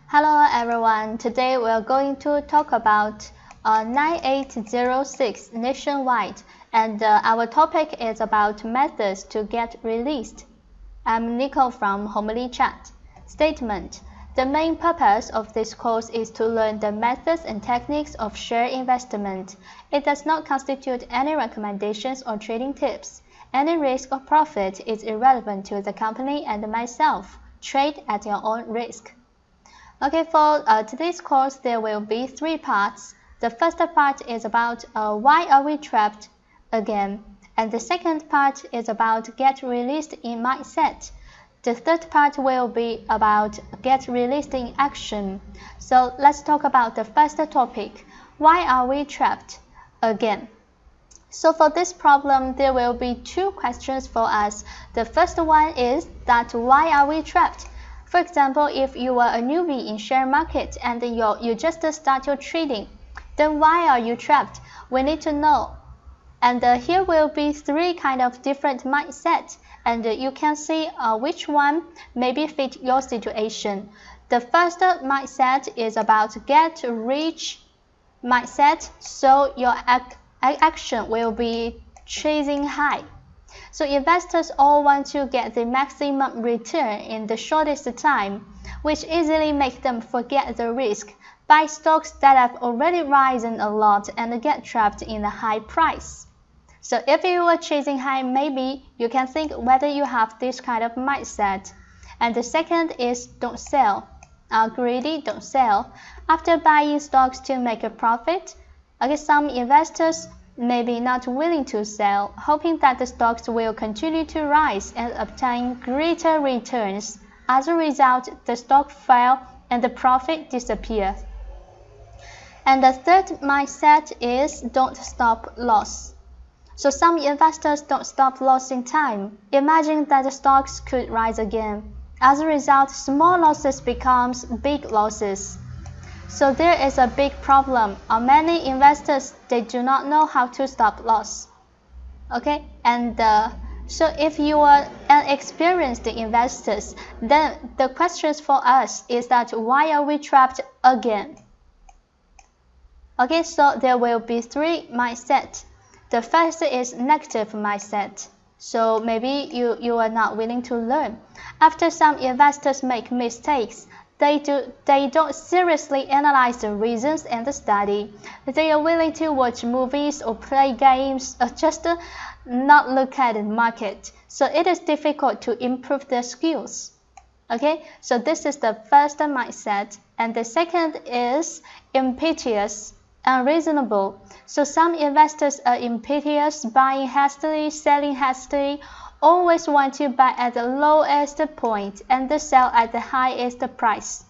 Hello everyone, today we are going to talk about 9806 nationwide, and our topic is about methods to get released. I'm Nico from Homely Chat. Statement: the main purpose of this course is to learn the methods and techniques of share investment. It does not constitute any recommendations or trading tips. Any risk or profit is irrelevant to the company and myself. Trade at your own risk. Okay, for today's course, there will be 3 parts. The first part is about why are we trapped again, and the second part is about get released in mindset. The third part will be about get released in action. So let's talk about the first topic. Why are we trapped again? So for this problem, there will be 2 questions for us. The first one is that why are we trapped? For example, if you are a newbie in share market and you just start your trading, then why are you trapped? We need to know. And here will be 3 kind of different mindset, and you can see which one maybe fit your situation. The first mindset is about get rich mindset, so your action will be chasing high. So investors all want to get the maximum return in the shortest time, which easily makes them forget the risk, buy stocks that have already risen a lot and get trapped in a high price. So if you are chasing high, maybe you can think whether you have this kind of mindset. And the second is don't sell. Greedy, don't sell. After buying stocks to make a profit, some investors may be not willing to sell, hoping that the stocks will continue to rise and obtain greater returns. As a result, the stock fell and the profit disappeared. And the third mindset is don't stop loss. So some investors don't stop losing time, imagining that the stocks could rise again. As a result, small losses becomes big losses. So there is a big problem. Many investors, they do not know how to stop loss. Okay, and so if you are an experienced investors, then the questions for us is that why are we trapped again? Okay, so there will be 3 mindset. The first is negative mindset. So maybe you are not willing to learn. After some investors make mistakes, they don't seriously analyze the reasons and the study. They are willing to watch movies or play games or just not look at the market. So it is difficult to improve their skills. Okay, so this is the first mindset. And the second is impetuous, unreasonable. So some investors are impetuous, buying hastily, selling hastily, always want to buy at the lowest point and sell at the highest price.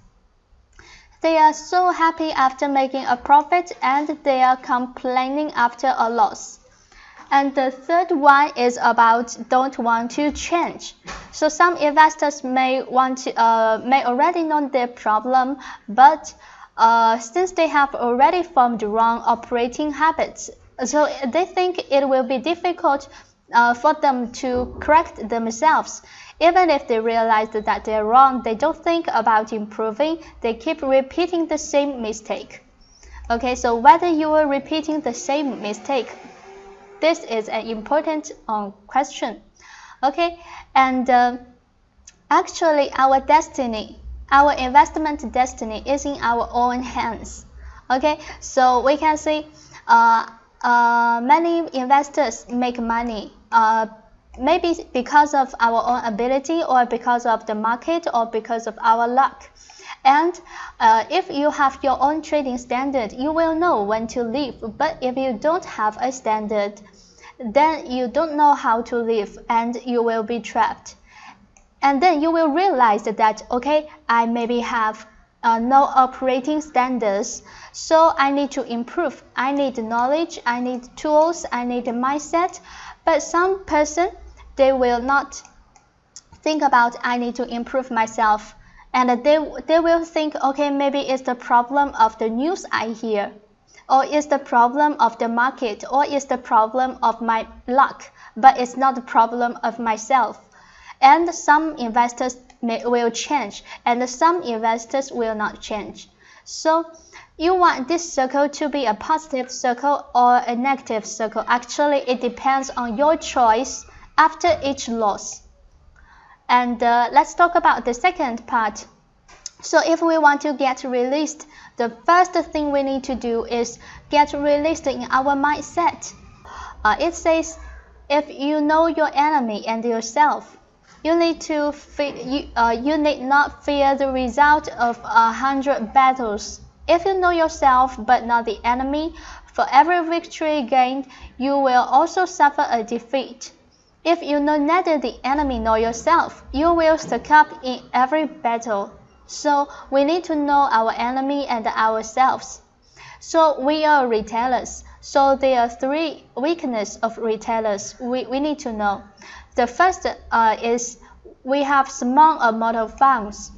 They are so happy after making a profit and they are complaining after a loss. And the third one is about don't want to change. So some investors may already know their problem, but since they have already formed wrong operating habits, so they think it will be difficult for them to correct themselves. Even if they realize that they're wrong, they don't think about improving. They keep repeating the same mistake. Okay, so whether you are repeating the same mistake, this is an important question. Okay, and actually our destiny, our investment destiny is in our own hands. Okay, so we can see many investors make money maybe because of our own ability or because of the market or because of our luck. And if you have your own trading standard, you will know when to leave. But if you don't have a standard, then you don't know how to live and you will be trapped. And then you will realize that, okay, I maybe have no operating standards, so I need to improve. I need knowledge, I need tools, I need a mindset. But some person, they will not think about I need to improve myself, and they will think, okay, maybe it's the problem of the news I hear, or it's the problem of the market, or it's the problem of my luck, but it's not the problem of myself. And some investors, will change, and some investors will not change. So you want this circle to be a positive circle or a negative circle. Actually, it depends on your choice after each loss. And let's talk about the second part. So if we want to get released, the first thing we need to do is get released in our mindset. It says, if you know your enemy and yourself, you need not fear the result of 100 battles. If you know yourself but not the enemy, for every victory gained, you will also suffer a defeat. If you know neither the enemy nor yourself, you will succumb in every battle. So we need to know our enemy and ourselves. So we are retailers. So there are 3 weaknesses of retailers we need to know. The first is we have small amount of funds.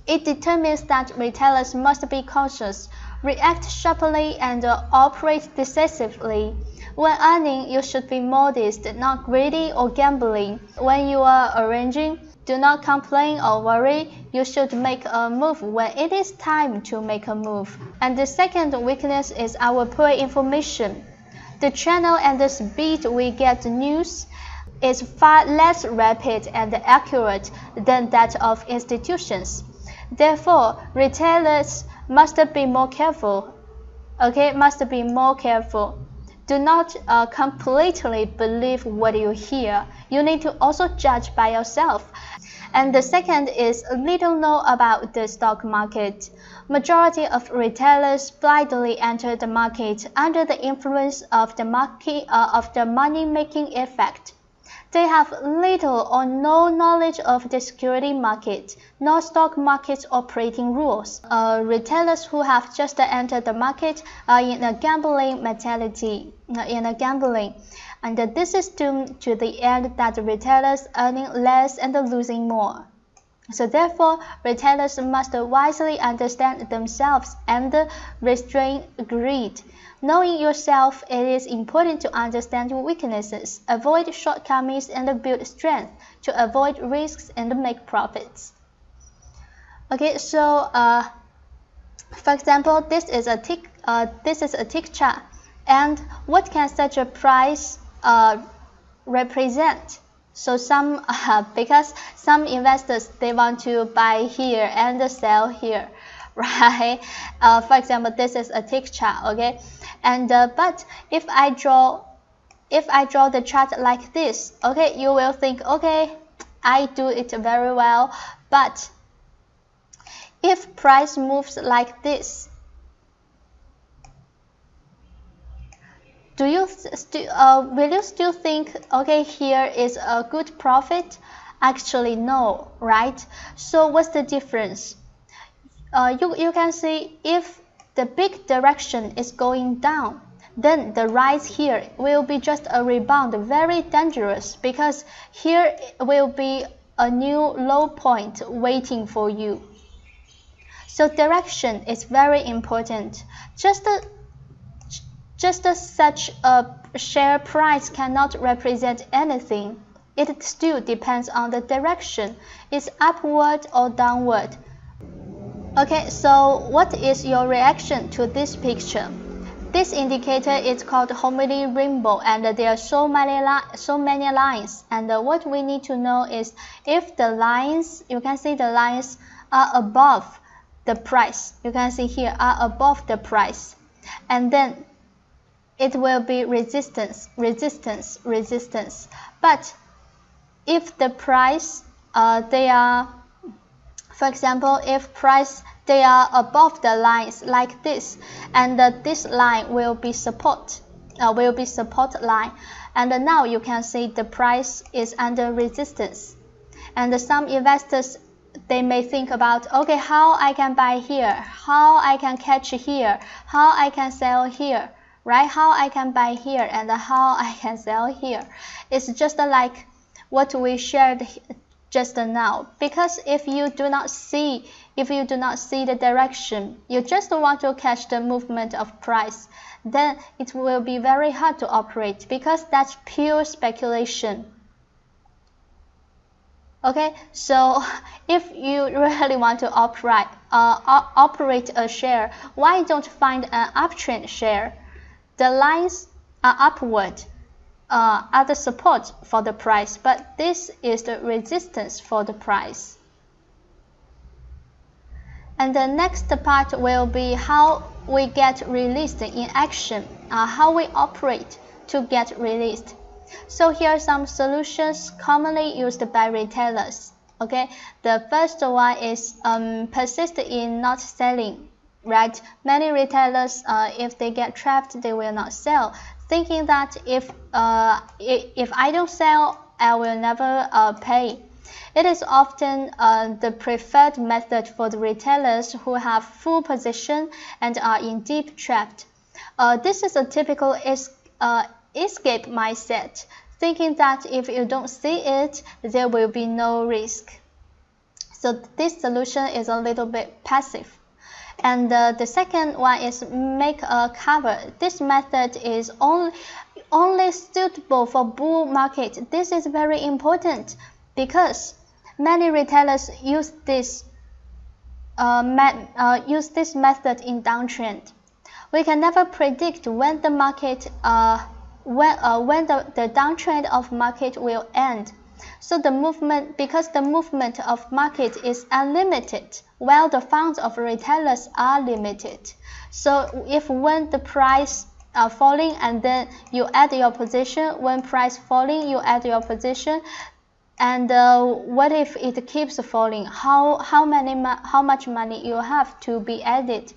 It determines that retailers must be cautious, react sharply, and operate decisively. When earning, you should be modest, not greedy or gambling. When you are arranging, do not complain or worry. You should make a move when it is time to make a move. And the second weakness is our poor information. The channel and the speed we get news is far less rapid and accurate than that of institutions. Therefore, retailers must be more careful. Must be more careful. Do not completely believe what you hear. You need to also judge by yourself. And the second is little know about the stock market. Majority of retailers blindly enter the market under the influence of the money-making effect. They have little or no knowledge of the security market, nor stock market's operating rules. Retailers who have just entered the market are in a gambling mentality, and this is doomed to the end that the retailers earning less and losing more. So therefore, retailers must wisely understand themselves and restrain greed. Knowing yourself, it is important to understand your weaknesses, avoid shortcomings, and build strength to avoid risks and make profits. So for example, this is a tick chart, and what can such a price represent? So because some investors, they want to buy here and sell here, right? For example, this is a tick chart, and but if I draw the chart like this, you will think, I do it very well. But if price moves like this, will you still think, here is a good profit? Actually, no, right? So what's the difference? You can see if the big direction is going down, then the rise here will be just a rebound, very dangerous, because here will be a new low point waiting for you. So direction is very important. Just such a share price cannot represent anything. It still depends on the direction. It's upward or downward. So what is your reaction to this picture? This indicator is called Homily rainbow, and there are so many lines. And what we need to know is if the lines, you can see the lines are above the price. You can see here are above the price, and then it will be resistance, resistance, resistance. But if the price, they are, for example, if price they are above the lines like this, and this line will be support line, and now you can see the price is under resistance. And some investors, they may think about, how I can buy here, how I can catch here, how I can sell here, right? How I can buy here and how I can sell here. It's just like what we shared just now, because if you do not see the direction, you just want to catch the movement of price, then it will be very hard to operate, because that's pure speculation. Okay, so if you really want to operate a share, why don't find an uptrend share? The lines are upward, are the support for the price, but this is the resistance for the price. And the next part will be how we get released in action, how we operate to get released. So here are some solutions commonly used by retailers. Okay, the first one is persist in not selling. Right, many retailers, if they get trapped, they will not sell, thinking that if I don't sell, I will never pay. It is often the preferred method for the retailers who have full position and are in deep trapped. This is a typical escape mindset, thinking that if you don't see it, there will be no risk. So this solution is a little bit passive. And the second one is make a cover. This method is only suitable for bull market. This is very important because many retailers use this method in downtrend. We can never predict when the market when the downtrend of market will end. So because the movement of market is unlimited, while the funds of retailers are limited. So if when the price falling and then you add your position, when price falling you add your position, and what if it keeps falling? How much money you have to be added?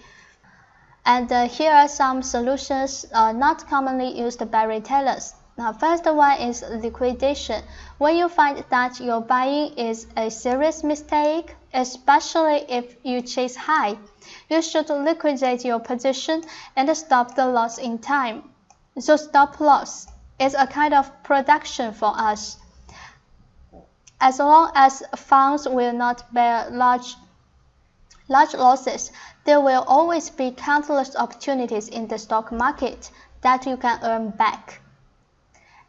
And here are some solutions not commonly used by retailers. Now, first one is liquidation. When you find that your buying is a serious mistake, especially if you chase high, you should liquidate your position and stop the loss in time. So stop loss is a kind of protection for us. As long as funds will not bear large losses, there will always be countless opportunities in the stock market that you can earn back.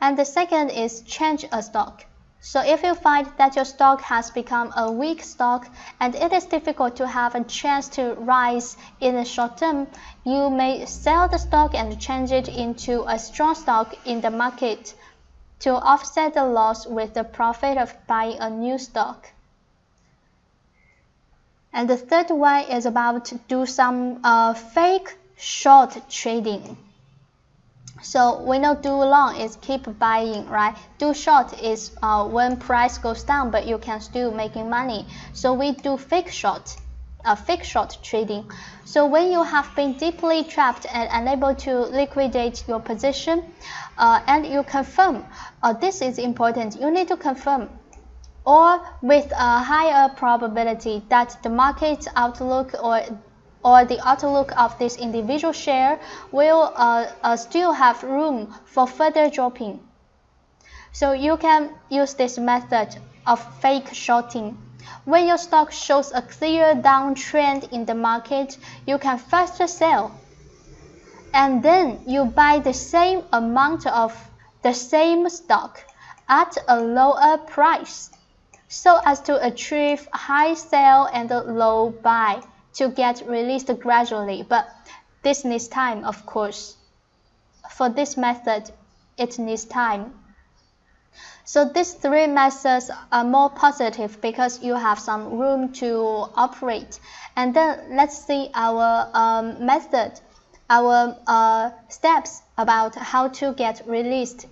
And the second is change a stock. So if you find that your stock has become a weak stock and it is difficult to have a chance to rise in the short term, you may sell the stock and change it into a strong stock in the market to offset the loss with the profit of buying a new stock. And the third one is about do some fake short trading. So we know do long is keep buying, right? Do short is when price goes down but you can still making money. So we do fake short trading. So when you have been deeply trapped and unable to liquidate your position, and you confirm, this is important, you need to confirm, or with a higher probability that the market outlook or the outlook of this individual share will still have room for further dropping. So you can use this method of fake shorting. When your stock shows a clear downtrend in the market, you can first sell, and then you buy the same amount of the same stock at a lower price, so as to achieve high sell and low buy to get released gradually. But this needs time, of course. For this method, it needs time. So these three methods are more positive because you have some room to operate. And then let's see our method, our steps about how to get released.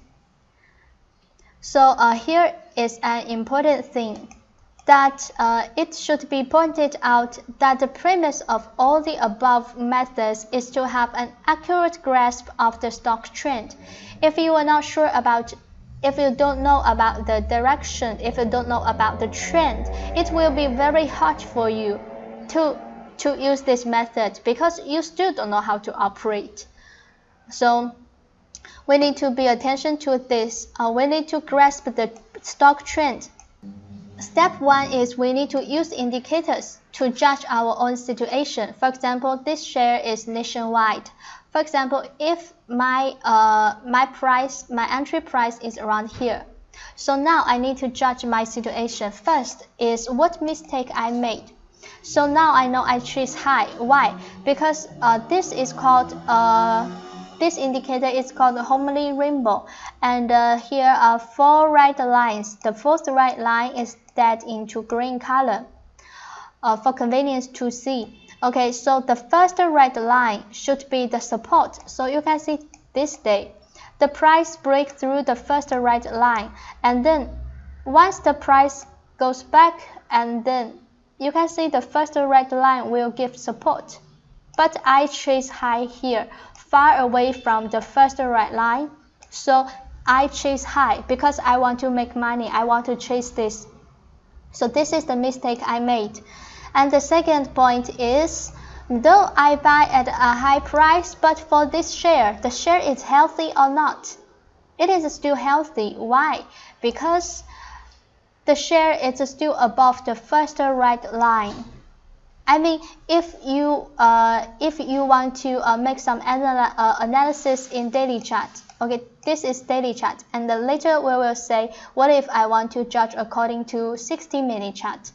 So here is an important thing, that it should be pointed out that the premise of all the above methods is to have an accurate grasp of the stock trend. If you are not sure about, if you don't know about the direction, if you don't know about the trend, it will be very hard for you to use this method because you still don't know how to operate. So we need to pay attention to this. We need to grasp the stock trend. Step one is we need to use indicators to judge our own situation. For example, this share is nationwide. For example, if my entry price is around here, So now I need to judge my situation. First is what mistake I made. So now I know I choose high. Why? Because this indicator is called the Homely rainbow, and here are 4 right lines. The fourth right line is set into green color for convenience to see. Okay, so the first right line should be the support. So you can see this day, the price breaks through the first right line, and then once the price goes back, and then you can see the first right line will give support. But I chase high here, far away from the first right line. So I chase high because I want to make money. I want to chase this. So this is the mistake I made. And the second point is, though I buy at a high price, but for this share, the share is healthy or not? It is still healthy. Why? Because the share is still above the first right line. I mean, if you want to make some analysis in daily chart, okay, this is daily chart, and then later we will say, what if I want to judge according to 60-minute chart?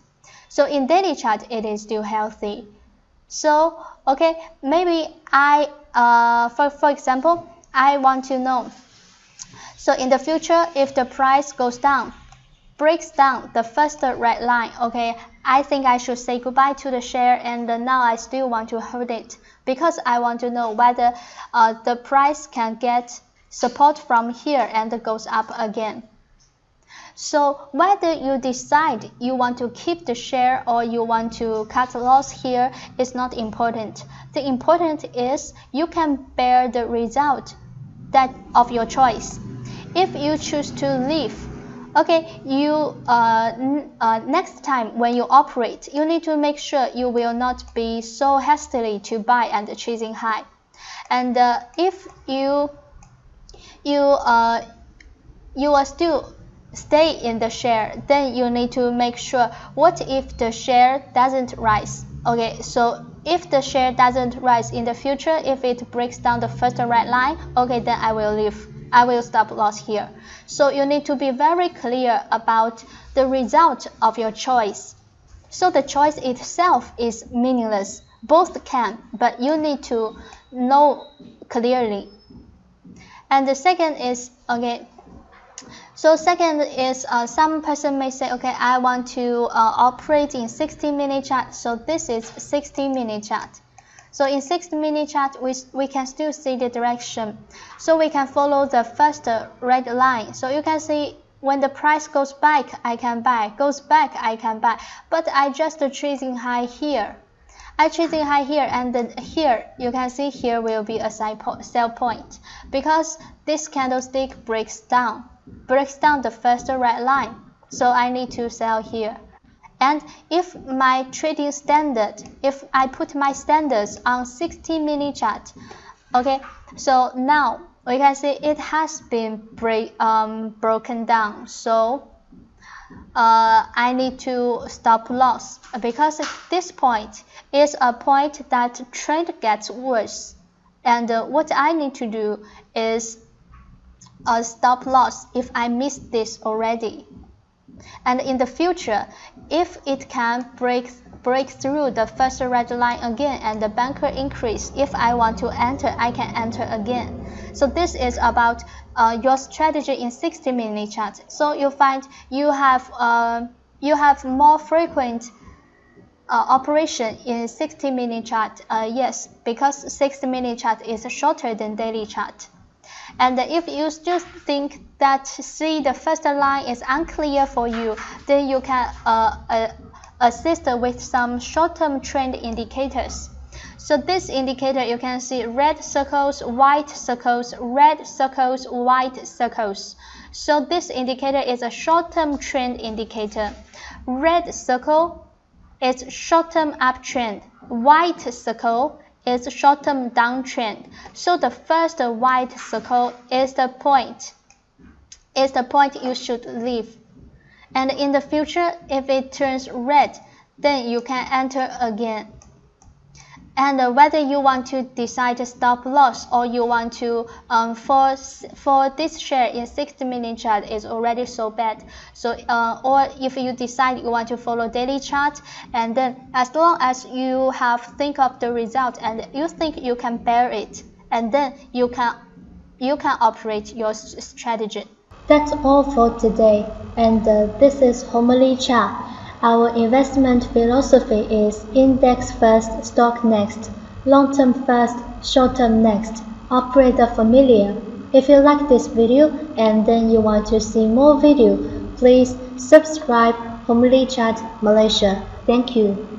So in daily chart, it is still healthy. So okay, maybe for example, I want to know. So in the future, if the price goes down, breaks down the first right line, okay, I think I should say goodbye to the share, and now I still want to hold it because I want to know whether the price can get support from here and goes up again. So whether you decide you want to keep the share or you want to cut loss here is not important. The important is you can bear the result of your choice. If you choose to leave, okay, you next time when you operate, you need to make sure you will not be so hastily to buy and chasing high. And if you are still stay in the share, then you need to make sure, what if the share doesn't rise? Okay, so if the share doesn't rise in the future, if it breaks down the first right line, okay, then I will leave. I will stop loss here. So you need to be very clear about the result of your choice. So the choice itself is meaningless. Both can, but you need to know clearly. And the second is, okay, so second is some person may say, okay, I want to operate in 60-minute chart. So this is 60-minute chart. So in 60-minute chart, we can still see the direction. So we can follow the first red line. So you can see when the price goes back, I can buy. Goes back, I can buy. But I just chasing high here. I chasing high here, and then here, you can see here will be a sell point. Because this candlestick breaks down the first red line. So I need to sell here. And if my trading standard, if I put my standards on 60-minute chart, okay, so now we can see it has been broken down. So I need to stop loss because this point is a point that trend gets worse. And what I need to do is stop loss if I missed this already. And in the future, if it can break through the first red line again and the banker increase, if I want to enter, I can enter again. So this is about your strategy in 60-minute chart. So you find you have more frequent operation in 60-minute chart. Yes, because 60-minute chart is shorter than daily chart. And if you still think that the first line is unclear for you, then you can assist with some short-term trend indicators. So this indicator, you can see red circles, white circles, red circles, white circles. So this indicator is a short-term trend indicator. Red circle is short-term uptrend. White circle is short-term downtrend. So the first white circle is the point. You should leave. And in the future, if it turns red, then you can enter again. And whether you want to decide a stop loss or you want to for this share in 60-minute chart is already so bad. So or if you decide you want to follow daily chart, and then as long as you have think of the result and you think you can bear it, and then you can operate your strategy. That's all for today, and this is Homely Cha. Our investment philosophy is index first, stock next, long-term first, short-term next, operator familiar. If you like this video and then you want to see more video, please subscribe Homely Chat Malaysia. Thank you.